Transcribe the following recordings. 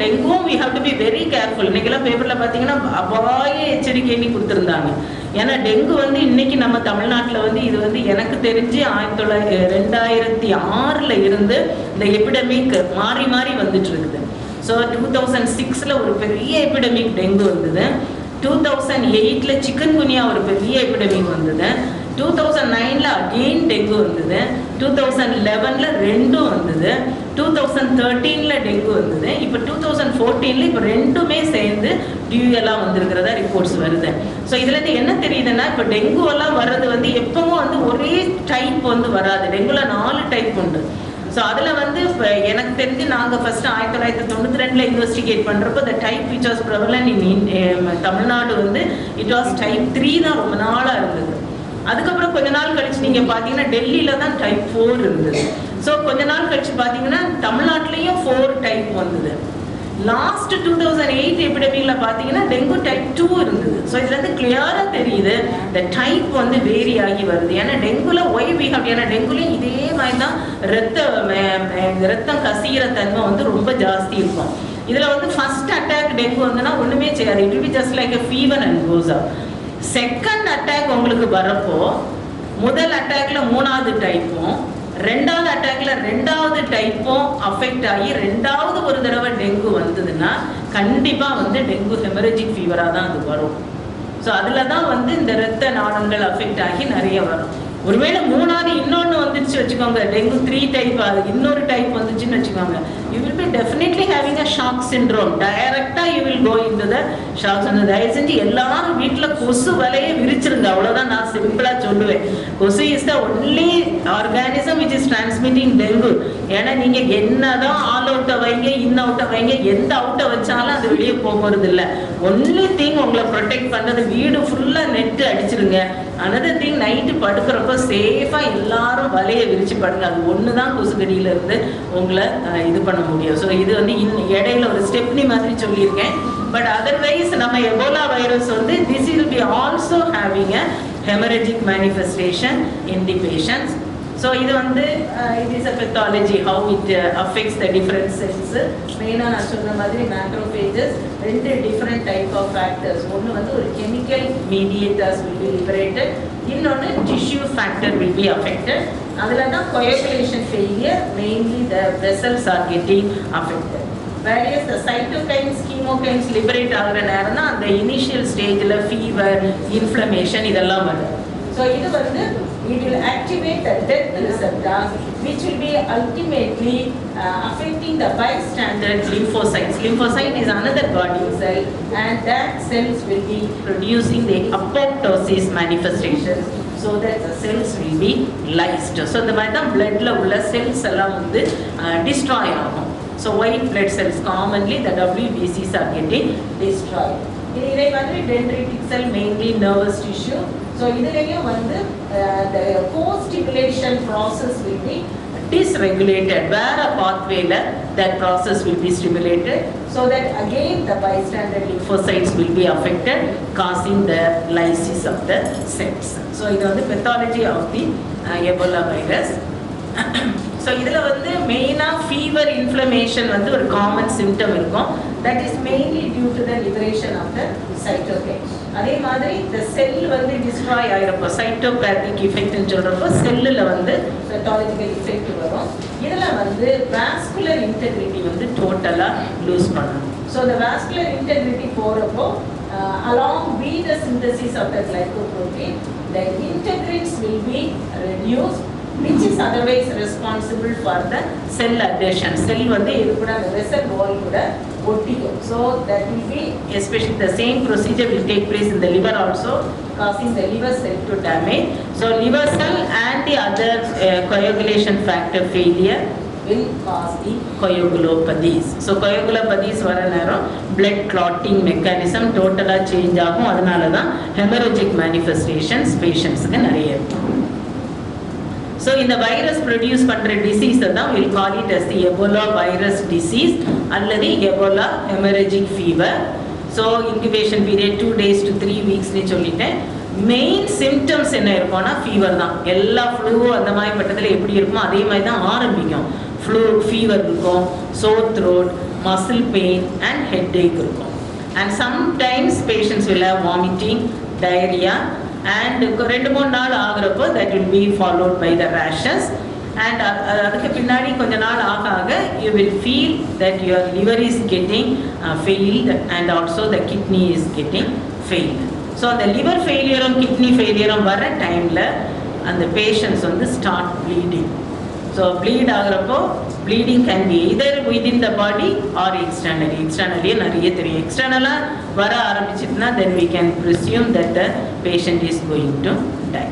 டெங்குவும் we have to be very careful. இன்னைக்கெல்லாம் பேப்பரில் பார்த்தீங்கன்னா அபாய எச்சரிக்கைன்னு கொடுத்துருந்தாங்க. ஏன்னா டெங்கு வந்து இன்னைக்கு நம்ம தமிழ்நாட்டில் வந்து இது வந்து எனக்கு தெரிஞ்சு 2006 இருந்து இந்த எபிடமிக் மாறி மாறி வந்துட்டு இருக்குது. ஸோ 2006 ஒரு பெரிய எபிடமிக் டெங்கு வந்தது. 2008 சிக்கன் குனியா ஒரு பெரிய எபிடமிக் வந்தது. 2009 அகெயின் டெங்கு வந்தது. 2011 ரெண்டும் வந்தது. 2013 டெங்கு வந்தது. இப்போ 2014 இப்போ ரெண்டுமே சேர்ந்து டியூஎல்லாம் வந்திருக்கிறதா ரிப்போர்ட்ஸ் வருது. ஸோ இதுலேருந்து என்ன தெரியுதுன்னா இப்போ டெங்குவெல்லாம் வர்றது வந்து எப்பவும் வந்து ஒரே டைப் வந்து வராது. டெங்குல 4 டைப் உண்டு. ஸோ அதில் வந்து இப்போ எனக்கு தெரிஞ்சு நாங்கள் ஃபஸ்ட்டு 1992 இன்வெஸ்டிகேட் பண்ணுறப்போ the type which was prevalent in Tamil Nadu வந்து it was type 3 தான் ரொம்ப நாளாக இருந்தது. அதுக்கப்புறம் கொஞ்ச நாள் கழிச்சு நீங்கள் பார்த்தீங்கன்னா டெல்லியில் தான் டைப் 4 இருந்தது. ஸோ கொஞ்ச நாள் கழிச்சு பார்த்தீங்கன்னா தமிழ்நாட்டிலையும் 4 டைப் வந்தது. லாஸ்ட் 2008 எபிடமிக்கில் பார்த்தீங்கன்னா டெங்கு டைப் 2 இருந்தது. ஸோ இதுலேருந்து கிளியராக தெரியுது இந்த டைப் வந்து வேரி ஆகி வருது. ஏன்னா டெங்குல ஏன்னா டெங்குலையும் இதே மாதிரி தான் ரத்தம் கசிகிற தன்மை வந்து ரொம்ப ஜாஸ்தி இருக்கும். இதில் வந்து ஃபர்ஸ்ட் அட்டாக் டெங்கு வந்துன்னா ஒன்றுமே செய்யாது. It will be just like a fever and goes up. Second attack உங்களுக்கு வரப்போ முதல் அட்டாக்ல 3வது டைப்பும் ரெண்டாவது அட்டாக்ல 2வது டைப்பும் அஃபெக்ட் ஆகி 2வது ஒரு தடவை டெங்கு வந்ததுன்னா கண்டிப்பா வந்து டெங்கு ஹெமரேஜிக் ஃபீவரா தான் அது வரும். ஸோ அதில் தான் வந்து இந்த இரத்த நாளங்கள் அஃபெக்ட் ஆகி நிறைய வரும். ஒருவேளை 3வது இன்னொன்று வந்துச்சு வச்சுக்கோங்க, டெங்கு 3 டைப், அது இன்னொரு டைப் வந்துச்சுன்னு வச்சுக்கோங்க, you will be definitely having a shock syndrome. டைரக்டாக you will go into the shock syndrome. தயவு செஞ்சு எல்லாரும் வீட்டில் கொசு வலையே விரிச்சிருங்க. அவ்வளோதான் நான் சிம்பிளாக சொல்லுவேன். கொசு is the only organism which is transmitting dengue. ஏன்னா நீங்கள் என்னதான் ஆல் அவுட்டை வைங்க, இன் அவுட்டை வைங்க, எந்த அவுட்டை வச்சாலும் அது வெளியே போகிறது இல்லை. ஒன்லி திங் உங்களை ப்ரொடெக்ட் பண்ணுறது வீடு ஃபுல்லாக நெட்டு அடிச்சிருங்க. அனதர் திங் நைட்டு படுக்கிறப்ப சேஃபாக எல்லாரும் வலையை விரிச்சு படுங்க. அது ஒன்று தான் கொசுக்கடியிலேருந்து உங்களை இது பண்ண முடியும். ஸோ இது வந்து இடையில ஒரு ஸ்டெப்னி மாதிரி சொல்லியிருக்கேன். பட் அதர்வைஸ் நம்ம எபோலா வைரஸ் வந்து this will be also having a haemorrhagic manifestation in the patients. So இது வந்து it is a pathology how it affects the different cells. மெயினாக நான் சொன்ன மாதிரி macrophages 2 different type of factors. ஒன்று வந்து ஒரு chemical mediators will be liberated, இன்னொன்று tissue factor will be affected. அதில் தான் coagulation failure, mainly the vessels are getting affected. Various the cytokines கீமோகைன்ஸ் liberate ஆகிற நேரம் தான் அந்த இனிஷியல் ஸ்டேஜில் ஃபீவர், இன்ஃப்ளமேஷன் இதெல்லாம் வருது. So இது வந்து it will activate the death receptors which will be ultimately affecting the bystander lymphocytes. Lymphocyte is another body cell and that cells will be producing the apoptosis manifestations so that the cells will be lysed. So the மாதிரி தான் bloodல உள்ள cells எல்லாம் வந்து destroy ஆகும். So white blood cells commonly the WBCs are getting destroyed. இதே மாதிரி dendritic cell mainly nervous tissue. So இதுலயும் வந்து the co-stimulation process will be dysregulated. Where a pathway that process will be stimulated so that again the bystander lymphocytes will be affected, causing the lysis of the cells. So இது வந்து pathology of the Ebola virus. So இதில் வந்து மெயினாக fever, inflammation வந்து ஒரு common symptom இருக்கும். That is mainly due to the liberation of the cytokine. அதே மாதிரி இந்த செல் வந்து டிஸ்ட்ராய் ஆகிறப்போ சைட்டோபேத்திக் இஃபெக்ட்னு சொல்கிறப்போ செல்லில் வந்து பெத்தாலஜிக்கல் இஃபெக்ட் வரும். இதில் வந்து வாஸ்குலர் இன்டெகிரிட்டி வந்து டோட்டலாக லூஸ் பண்ணணும். ஸோ இந்த வாஸ்குலர் இன்டெகிரிட்டி போகிறப்போ along with the synthesis of the glycoprotein, the integrins will be reduced, which is otherwise responsible for the cell adhesion. Cell வந்து இது கூட அந்த vessel wall கூட ஒட்டிக்கும். So that will be especially the same procedure will take place in the liver also, causing the liver cell to damage. So liver cell and the other coagulation factor failure will cause the coagulopathies. So coagulopathies வர நேரம் blood clotting mechanism totally change ஆகும். அதனால தான் hemorrhagic manifestations patientsக்கு நிறைய இருக்கும். So in the virus produce பண்ற disease தான் we'll call it as the Ebola virus disease அல்லது Ebola hemorrhagic fever. So incubation period 2 days to 3 weeks னு சொல்லிட்டேன். மெயின் சிம்டம்ஸ் என்ன இருக்கும்னா ஃபீவர் தான். எல்லா ஃப்ளூ அந்த மாதிரி பட்டத்தில் எப்படி இருக்குமோ அதே மாதிரி தான் ஆரம்பிக்கும். ஃப்ளூ ஃபீவர் இருக்கும், சோர் throat, muscle pain and headache இருக்கும். And sometimes patients will have vomiting, diarrhea, and 2-3 நாள் ஆகிறப்போ that will be followed by the rashes. And அதுக்கு பின்னாடி கொஞ்ச நாள் ஆக you will feel that your liver is getting failed and also the kidney is getting failed. So the liver failure and kidney failure வர டைம்ல அந்த patients வந்து start bleeding. So bleed ஆகிறப்போ bleeding can be either within the body or externally. Externally நிறைய தெரியும். Externally வர ஆரம்பிச்சிட்டுனா then we can presume that the patient is going to die.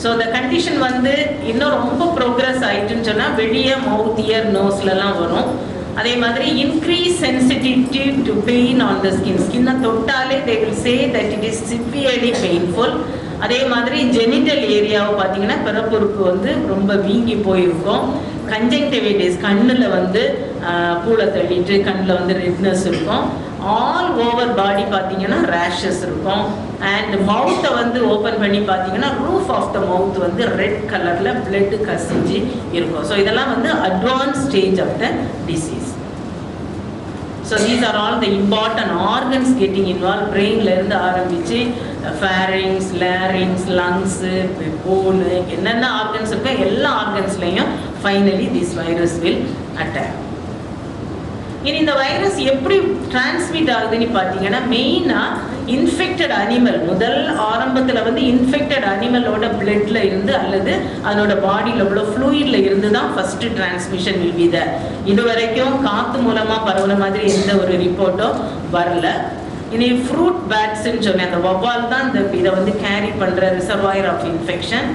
So the condition வந்து இன்னும் ரொம்ப progress ஆயிட்டுன்னு சொன்னா வெளியே mouth, ear, noseலலாம் வரும். அதே மாதிரி increase sensitivity to pain on the skin. Skin தொட்டாலே they will say that it is severely painful. அதே மாதிரி ஜெனிட்டல் ஏரியாவை பார்த்தீங்கன்னா பிறப்புறுப்பு வந்து ரொம்ப வீங்கி போயிருக்கும். கன்ஜங்டிவைட்டிஸ் கண்ணில் வந்து பூளை தள்ளிட்டு கண்ணில் வந்து ரெட்னஸ் இருக்கும். ஆல் ஓவர் பாடி பார்த்தீங்கன்னா ரேஷஸ் இருக்கும். அண்ட் மவுத்தை வந்து ஓப்பன் பண்ணி பார்த்தீங்கன்னா ரூஃப் ஆஃப் த மவுத் வந்து ரெட் கலரில் பிளட் கசிஞ்சு இருக்கும். ஸோ இதெல்லாம் வந்து advance stage of the disease. So these are all the important organs getting involved. Brainல இருந்து ஆரம்பிச்சு pharynx, larynx, lungs, bone, என்னென்ன organs இருக்கோ எல்லா organsலையும் finally this virus will attack. இனி இந்த வைரஸ் எப்படி டிரான்ஸ்மிட் ஆகுதுன்னு பார்த்தீங்கன்னா மெயினாக இன்ஃபெக்டட் அனிமல் முதல் ஆரம்பத்தில் வந்து இன்ஃபெக்டட் அனிமலோட பிளட்ல இருந்து அல்லது அதனோட பாடியில் உள்ள ஃப்ளூயிட்ல இருந்து தான் first transmission will be there. இது வரைக்கும் காற்று மூலமாக பரவுன மாதிரி எந்த ஒரு ரிப்போர்ட்டும் வரல. இனி ஃப்ரூட் பேட்ஸ்ன்னு சொன்னேன், அந்த வவ்வால் தான் இந்த இதை வந்து கேரி பண்ணுற ரிசர்வாயர் ஆஃப் இன்ஃபெக்ஷன்.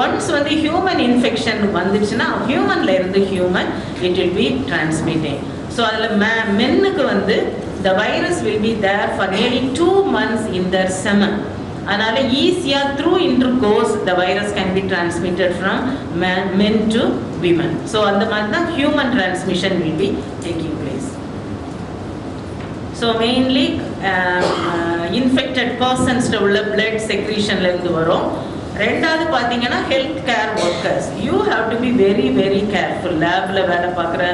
ஒன்ஸ் வந்து ஹியூமன் இன்ஃபெக்ஷன் வந்துச்சுன்னா ஹியூமன்ல இருந்து human it will be transmitting. So அதில் மென்னுக்கு வந்து the virus will be there for nearly 2 months in their semen. அதனால ஈஸியாக through intercourse the virus can be transmitted from men to women. So அந்த மாதிரி தான் human transmission will be taking place. So mainly infected persons உள்ள blood secretionல இருந்து வரும். ரெண்டாவது பார்த்தீங்கன்னா health care workers you have to be very very careful. லேபில் வேலை பார்க்குற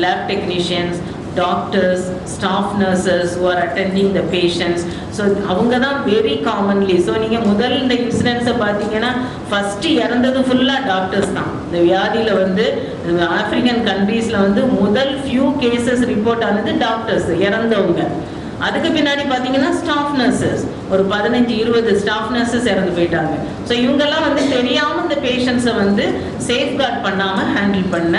lab technicians, doctors, staff nurses who are attending the patients. So அவங்க தான் வெரி காமன்லி. ஸோ நீங்கள் முதல் இந்த இன்சிடென்ட்ஸை பார்த்தீங்கன்னா ஃபஸ்ட்டு இறந்தது ஃபுல்லாக டாக்டர்ஸ் தான். இந்த வியாதியில் வந்து ஆப்பிரிக்கன் கண்ட்ரீஸில் வந்து முதல் ஃபியூ கேசஸ் ரிப்போர்ட் ஆனது டாக்டர்ஸ் இறந்தவங்க. அதுக்கு பின்னாடி பார்த்தீங்கன்னா ஸ்டாஃப் நர்சஸ் ஒரு 15-20 ஸ்டாஃப் நர்சஸ் இறந்து போயிட்டாங்க. ஸோ இவங்கெல்லாம் வந்து தெரியாமல் இந்த பேஷண்ட்ஸை வந்து சேஃப்கார்ட் பண்ணாமல் ஹேண்டில் பண்ண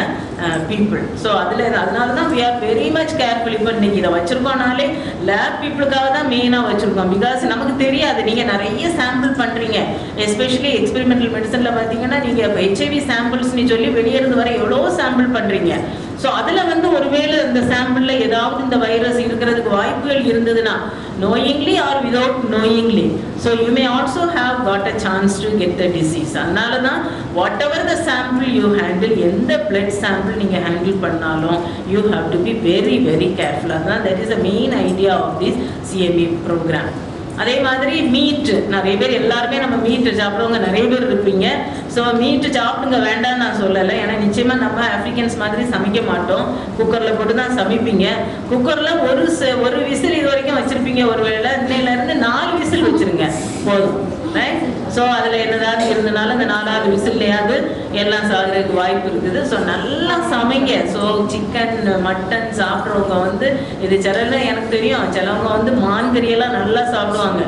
பீப்புள். ஸோ அதனால தான் we are very much careful. இப்போ இன்னைக்கு இதை வச்சுருக்கோனாலே லேப் பீப்புளுக்காக தான் மெயினாக வச்சுருக்கோம். பிகாஸ் நமக்கு தெரியாது, நீங்கள் நிறைய சாம்பிள் பண்ணுறீங்க. எஸ்பெஷலி எக்ஸ்பெரிமெண்டல் மெடிசனில் பார்த்தீங்கன்னா நீங்கள் ஹெச்ஐவி சாம்பிள்ஸ்னு சொல்லி வெளியேறது வரை எவ்வளோ சாம்பிள் பண்ணுறீங்க. ஸோ அதில் வந்து ஒருவேளை இந்த சாம்பிளில் ஏதாவது இந்த வைரஸ் இருக்கிறதுக்கு வாய்ப்புகள் இருந்ததுன்னா knowingly or without knowingly, so you may also have got a chance to get the disease. அதனால தான் whatever the sample you handle, எந்த blood sample நீங்கள் ஹேண்டில் பண்ணாலும் you have to be very very careful. அதான் that is the main idea of this CME program. அதே மாதிரி மீட்டு நிறைய பேர் எல்லாருமே நம்ம மீட்டு சாப்பிடுவங்க நிறைய பேர் இருப்பீங்க. ஸோ மீட்டு சாப்பிடுங்க வேண்டாம்னு நான் சொல்லலை. ஏன்னா நிச்சயமாக நம்ம ஆஃப்ரிக்கன்ஸ் மாதிரி சமைக்க மாட்டோம். குக்கரில் போட்டு தான் சமைப்பீங்க. குக்கரில் ஒரு விசில் இது வரைக்கும் வச்சுருப்பீங்க. ஒரு வேளை இன்னையிலேருந்து 4 விசில் வச்சுருங்க போதும். ரைட்? ஸோ அதில் என்னதாவது இருந்தனால இந்த 4வது விசில்லையாவது எல்லாம் சாகிறதுக்கு வாய்ப்பு இருக்குது. ஸோ நல்லா சமைங்க. ஸோ சிக்கன் மட்டன் சாப்பிட்றவங்க வந்து இது சில எனக்கு தெரியும், சிலவங்க வந்து மான் கறியெல்லாம் நல்லா சாப்பிடுவாங்க.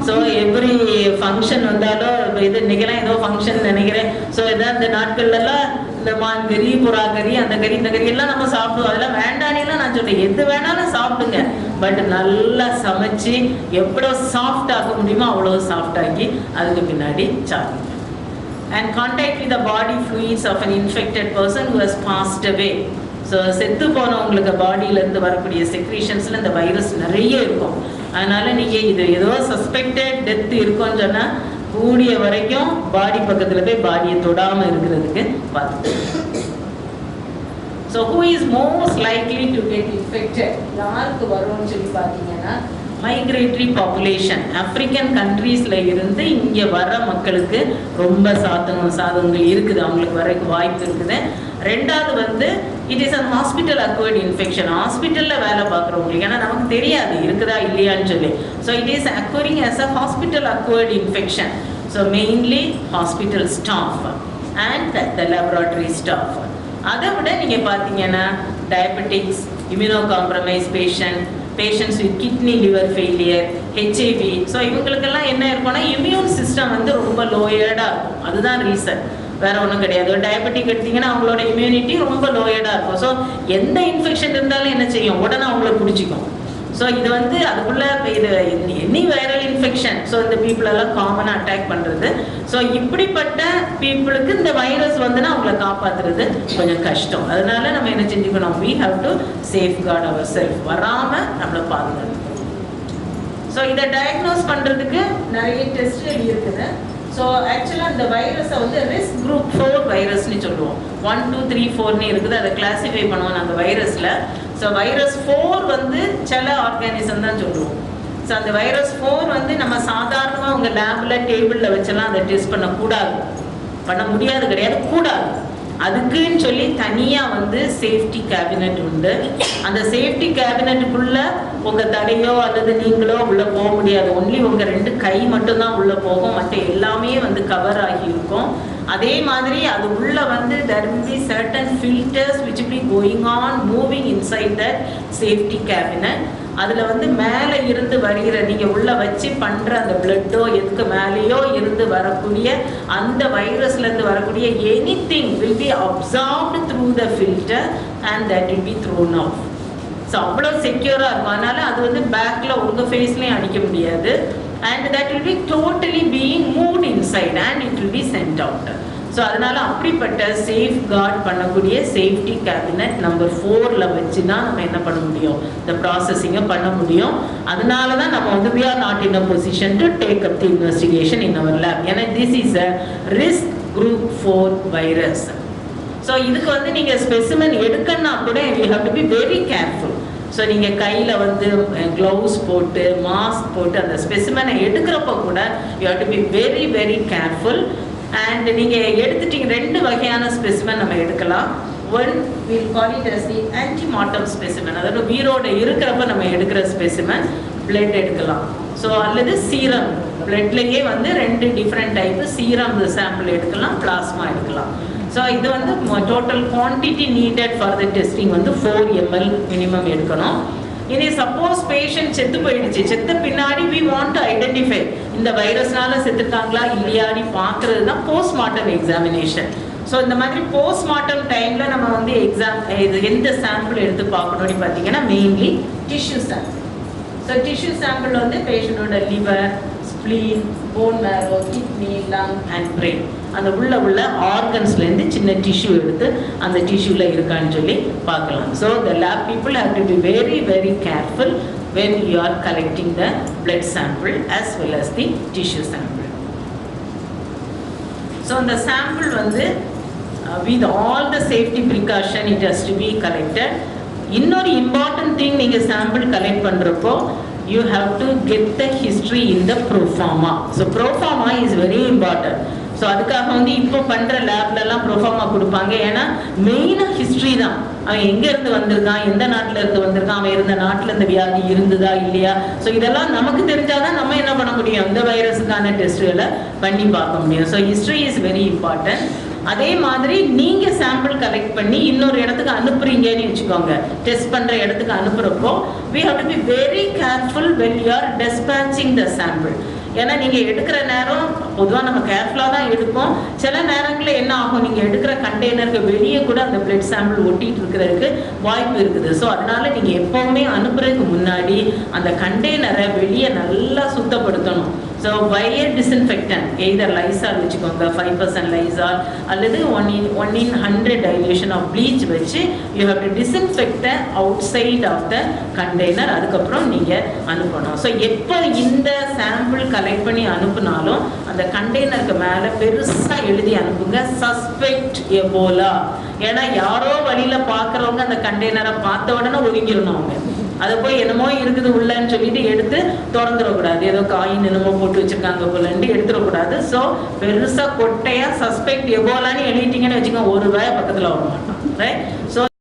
ஸோ எவ்ரி ஃபங்க்ஷன் வந்தாலும் இது இன்னைக்கெல்லாம் ஏதோ ஃபங்க்ஷன் நினைக்கிறேன். ஸோ ஏதாவது இந்த நாட்கள்லாம் இந்த மான் கறி, புறா கறி, அந்த கறி, இந்த கறி எல்லாம் நம்ம சாப்பிடுவோம். அதெல்லாம் வேண்டானேலாம் நான் சொல்றேன். எது வேணாலும் சாப்பிடுங்க, பட் நல்லா சமைச்சு எவ்வளோ சாஃப்ட் ஆக்க முடியுமோ அவ்வளோ சாஃப்ட் ஆக்கி அதுக்கு பின்னாடி சாப்பிடுங்க. And contact with the body fluids of an infected person who has passed away. So செத்து போனவங்களுக்கு பாடியிலேருந்து வரக்கூடிய செக்ரீஷன்ஸில் இந்த வைரஸ் நிறைய இருக்கும். அதனால் நீங்கள் இது ஏதோ சஸ்பெக்டட் டெத் இருக்குன்னு சொன்னால் கூடிய வரைக்கும் பாடி பக்கத்தில் போய் பாடியை தொடாமல் இருக்கிறதுக்கு பார்த்துக்கோங்க. So who is most likely to get infected, யாருக்கு வரும்னு சொல்லி பார்த்தீங்கன்னா மைக்ரேட்டரி பாப்புலேஷன். ஆப்பிரிக்கன் கண்ட்ரீஸில் இருந்து இங்கே வர மக்களுக்கு ரொம்ப சாதகங்கள் இருக்குது, அவங்களுக்கு வரக்கு வாய்ப்பு இருக்குது. ரெண்டாவது வந்து it is a hospital acquired infection. ஹாஸ்பிட்டலில் வேலை பார்க்குறவங்களுக்கு, ஏன்னா நமக்கு தெரியாது இருக்குதா இல்லையான்னு சொல்லி. So it is அக்வரிங் as a hospital acquired infection. So mainly hospital staff and the laboratory staff. அதை விட நீங்கள் பார்த்தீங்கன்னா diabetics, immuno compromise patients with kidney liver failure, HIV. So இவங்களுக்கெல்லாம் என்ன இருக்கும்னா இம்யூன் சிஸ்டம் வந்து ரொம்ப லோயர்டாக இருக்கும். அதுதான் ரீசன், வேற ஒன்றும் கிடையாது. ஒரு டயபெட்டிக் எடுத்தீங்கன்னா அவங்களோட இம்யூனிட்டி ரொம்ப லோயர்டாக இருக்கும். ஸோ எந்த இன்ஃபெக்ஷன் இருந்தாலும் என்ன செய்யும், உடனே அவங்கள பிடிச்சிக்கும். ஸோ இது வந்து அதுக்குள்ள இது எனி வைரல் இன்ஃபெக்ஷன். ஸோ இந்த பீப்புள் எல்லாம் காமனாக அட்டாக் பண்ணுறது. ஸோ இப்படிப்பட்ட பீப்புளுக்கு இந்த வைரஸ் வந்துன்னா அவங்கள காப்பாற்றுறது கொஞ்சம் கஷ்டம். அதனால நம்ம என்ன செஞ்சுக்கணும், we have to safeguard ourselves, வராமல் நம்மளை பாதுகாக்கணும். ஸோ இதை டயக்னோஸ் பண்ணுறதுக்கு நிறைய டெஸ்ட் இருக்குது. ஸோ ஆக்சுவலாக இந்த வைரஸை வந்து ரிஸ்க் குரூப் 4 வைரஸ்ன்னு சொல்லுவோம். 1, 2, 3, 4ன்னு இருக்குது. அதை கிளாஸிஃபை பண்ணுவோம் நாங்கள் வைரஸில். ஸோ வைரஸ் 4 வந்து சில ஆர்கானிசம் தான் சொல்லுவோம். ஸோ அந்த வைரஸ் 4 வந்து நம்ம சாதாரணமாக உங்கள் லேபில் டேபிளில் வச்செல்லாம் அதை டெஸ்ட் பண்ண முடியாது கிடையாது, கூடாது. அதுக்குன்னு சொல்லி தனியாக வந்து சேஃப்டி கேபினட் உண்டு. அந்த சேஃப்டி கேபினட்டுக்குள்ள உங்கள் தலையோ அல்லது நீங்களோ உள்ளே போக முடியாது. ஒன்லி உங்கள் 2 கை மட்டும்தான் உள்ளே போகும், மற்ற எல்லாமே வந்து கவர் ஆகி இருக்கும். அதே மாதிரி அது உள்ள வந்து there will be certain filters which will be going on moving inside that safety cabinet. அதில் வந்து மேலே இருந்து வருகிற நீங்கள் உள்ளே வச்சு பண்ணுற அந்த பிளட்டோ எதுக்கு மேலேயோ இருந்து வரக்கூடிய அந்த வைரஸ்லேருந்து வரக்கூடிய anything will be absorbed through the filter and that will be thrown off. So அவ்வளோ செக்யூராக இருக்கும். அதனால் அது வந்து பேக்கில் உங்கள் ஃபேஸ்லேயும் அடிக்க முடியாது. And that will be totally being moved inside and it will be sent out. So அதனால் அப்படிப்பட்ட சேஃப் கார்ட் பண்ணக்கூடிய சேஃப்டி கேபினட் நம்பர் 4ல் வச்சு தான் நம்ம என்ன பண்ண முடியும், இந்த ப்ராசஸிங்கை பண்ண முடியும். அதனால தான் நம்ம வந்து we are not in a position to take up the investigation in our lab. ஏன்னா this is a risk group 4 virus. So இதுக்கு வந்து நீங்கள் ஸ்பெசிமென் எடுக்கணும்னா கூட you have to be very careful. So நீங்கள் கையில் வந்து க்ளவுஸ் போட்டு மாஸ்க் போட்டு அந்த ஸ்பெசிமெனை எடுக்கிறப்ப கூட you have to be very very careful. And நீங்கள் எடுத்துட்டீங்க 2 வகையான ஸ்பெசிமென் நம்ம எடுக்கலாம். One will call it as the antemortem specimen, அதாவது உயிரோடு இருக்கிறப்ப நம்ம எடுக்கிற ஸ்பெசிமென் பிளட் எடுக்கலாம். ஸோ அல்லது சீரம், பிளட்லேயே வந்து 2 டிஃப்ரெண்ட் டைப்பு, சீரம் சாம்பிள் எடுக்கலாம், பிளாஸ்மா எடுக்கலாம். ஸோ இது வந்து total quantity needed for the testing வந்து 4 ml மினிமம் எடுக்கணும். இனி சப்போஸ் பேஷண்ட் செத்து போயிடுச்சு, செத்த பின்னாடி we want to identify இந்த வைரஸ்னால செத்துட்டாங்களா இல்லையாடி பார்க்கறது தான் போஸ்ட்மார்ட்டம் எக்ஸாமினேஷன். ஸோ இந்த மாதிரி போஸ்ட்மார்ட்டம் டைமில் நம்ம வந்து இது எந்த சாம்பிள் எடுத்து பார்க்கணும்னு பார்த்தீங்கன்னா mainly tissue sample. So tissue sample வந்து பேஷண்டோட liver, spleen, bone marrow, kidney, lung and brain, அந்த உள்ள ஆர்கன்ஸ்லேருந்து சின்ன டிஷ்யூ எடுத்து அந்த டிஷ்யூவில் இருக்கான்னு சொல்லி பார்க்கலாம். So the lab people have to be very very careful when you are collecting the blood sample as well as the tissue sample. So the sample வந்து with all the safety precaution it has to be collected. இன்னொரு important thing நீங்கள் sample collect பண்ணுறப்போ you have to get the history in the proforma. So proforma is very important. So அதுக்காக வந்து இப்போ பண்ணுற லேப்லலாம் ப்ரோஃபார்மா கொடுப்பாங்க. ஏன்னா மெயினாக ஹிஸ்ட்ரி தான், அவன் எங்கேருந்து வந்திருக்கான், எந்த நாட்டில் இருந்து வந்திருக்கான், அவன் இருந்த நாட்டில் இந்த வியாதி இருந்ததா இல்லையா. ஸோ இதெல்லாம் நமக்கு தெரிஞ்சாதான் நம்ம என்ன பண்ண முடியும், இந்த வைரஸுக்கான டெஸ்ட்டுகளை பண்ணி பார்க்க முடியும். So history is very important. அதே மாதிரி நீங்கள் சாம்பிள் கலெக்ட் பண்ணி இன்னொரு இடத்துக்கு அனுப்புறீங்கன்னு வச்சுக்கோங்க, டெஸ்ட் பண்ணுற இடத்துக்கு அனுப்புகிறப்போ we have to be very careful when you are dispatching the sample. ஏன்னா நீங்கள் எடுக்கிற நேரம் பொதுவாக நம்ம கேர்ஃபுல்லாக தான் எடுப்போம். சில நேரங்களில் என்ன ஆகும், நீங்கள் எடுக்கிற கண்டெய்னருக்கு வெளியே கூட அந்த பிளட் சாம்பிள் ஒட்டிகிட்டு இருக்கிறதுக்கு வாய்ப்பு இருக்குது. ஸோ அதனால் நீங்கள் எப்போவுமே அனுப்புறதுக்கு முன்னாடி அந்த கண்டெய்னரை வெளியே நல்லா சுத்தப்படுத்தணும். So wire disinfectant either Lysol வச்சுக்கோங்க, 5% லைசால் அல்லது 1 in 100 டைல்யூஷன் ஆஃப் ப்ளீச் வச்சு you have to disinfect outside of the container. அதுக்கப்புறம் நீங்கள் அனுப்பணும். ஸோ எப்போ இந்த சாம்பிள் கலெக்ட் பண்ணி அனுப்புனாலும் அந்த கண்டெய்னருக்கு மேலே பெருசாக எழுதி அனுப்புங்க, சஸ்பெக்ட் எபோலா. ஏன்னா யாரோ வழியில் பார்க்குறவங்க அந்த கண்டெய்னரை பார்த்த உடனே ஒதுங்கிடணும். அவங்க அதை போய் என்னமோ இருக்குது உள்ளன்னு சொல்லிட்டு எடுத்து திறந்துடக்கூடாது, ஏதோ காயின் என்னமோ போட்டு வச்சிருக்காங்க போலன்ட்டு எடுத்துடக்கூடாது. ஸோ பெருசாக கொட்டையாக சஸ்பெக்ட் எபோலான்னு எழுதிட்டீங்கன்னு வச்சுக்கோங்க, ஒரு ரூபாய் பக்கத்தில் வர மாட்டோம். ரைட்?